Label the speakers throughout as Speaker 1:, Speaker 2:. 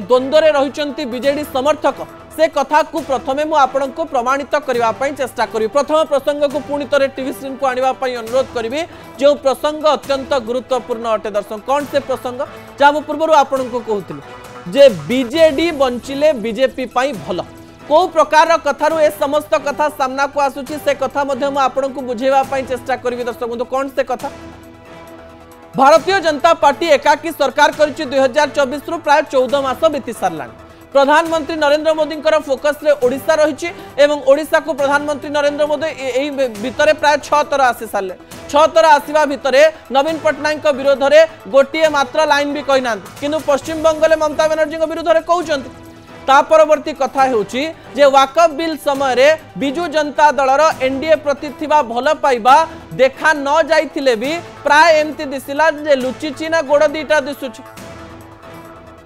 Speaker 1: द्वंद्व रही बीजेडी समर्थक से कथा को प्रथमे मु आपण को प्रमाणित करने चेष्टा करी। प्रथम प्रसंग को पुणी थे टीवी स्क्रीन को आने अनुरोध करी जो प्रसंग अत्यंत गुरुत्वपूर्ण अटे। दर्शक कौन से प्रसंग जहाँ मुझे पूर्व आपण को कहूली जे बीजेडी बंचिले बीजेपी भल कौ प्रकार कथारू ए समस्त कथा सामना को आसुची से कथा आपण को बुझेवा चेष्टा करी। दर्शक बंधु कौन से कथा भारतीय जनता पार्टी एकाकी सरकार करिछि 2024 रु प्राय 14 मास बीती सारला। प्रधानमंत्री नरेंद्र मोदी फोकस रे ओडिशा रही एवं ओडिशा को प्रधानमंत्री नरेंद्र मोदी एई भितरे प्राय 6 थर आसी सारे। 6 थर आसीबा भितरे नवीन पट्टनायक विरोध में गोटे मात्र लाइन भी कही ना किंतु पश्चिम बंगले ममता बनर्जी विरोध में कहते। ता परवर्ती कथा होची जे वाकफ बिल समय रे बिजू जनता दलर एनडीए प्रति थिबा भल पाइबा देखा न जाइथिले भी प्राय एमती दिसिला जे लुचिची ना गोड़ दीटा दिसुची।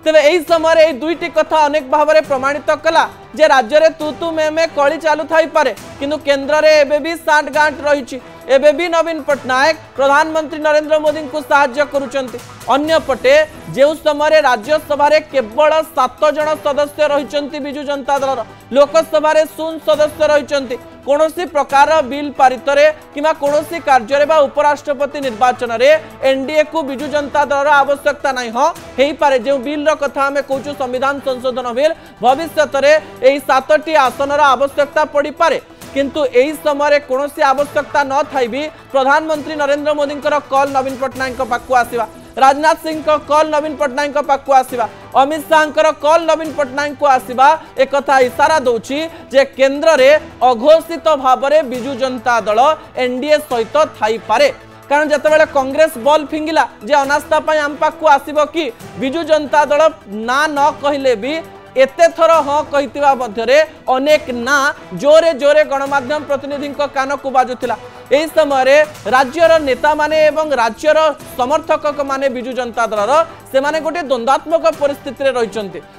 Speaker 1: तेबे एही समय रे दुईटी कथा अनेक भाव में प्रमाणित कला जे राज्य रे तू में कली चालू थाई पारे किंतु केंद्र रे एबे भी साठ गांठ रही। एबे भी नवीन पट्टनायक प्रधानमंत्री नरेंद्र मोदी को साहाय्य करुचंती। अन्य पटे जो समय राज्यसभा रे केवल 7 जन सदस्य रही बिजू जनता दल लोकसभा रे 0 सदस्य रही। कौनसी प्रकार बिल पारित किंवा कौनसी कार्य बा उपराष्ट्रपति निर्वाचन रे एनडीए को बिजू जनता दल आवश्यकता नहीं। हाँ हो पारे जो बिल कथा आम कहूँ संविधान संशोधन बिल भविष्य में 7टी आसन आवश्यकता पड़ पारे किंतु एही समय कौनसी आवश्यकता न थाई भी प्रधानमंत्री नरेंद्र मोदी कॉल नवीन पट्टनायक पाखु आसवा, राजनाथ सिंह कॉल नवीन पट्टनायक पाखु आसवा, अमित शाह कॉल नवीन पट्टनायक को आसवा एक कथा इशारा दौची जे केंद्र रे अघोषित भाव में बिजू जनता दल एनडीए सहित थाई पारे। कारण जितेबाला कांग्रेस बॉल फिंगिला जे अनास्था आम पाखु आसब कि बिजू जनता दल ना न कहले भी एते थर हाँ कहितिबा मध्यरे अनेक ना जोरे जोरे गणमाध्यम प्रतिनिधि कान को बाजुथिला। एही समय राज्यर नेता माने एवं राज्यर समर्थक माने बिजू जनता दलर से माने गोटे द्वंद्वात्मक परिस्थिति रे रहिचंती।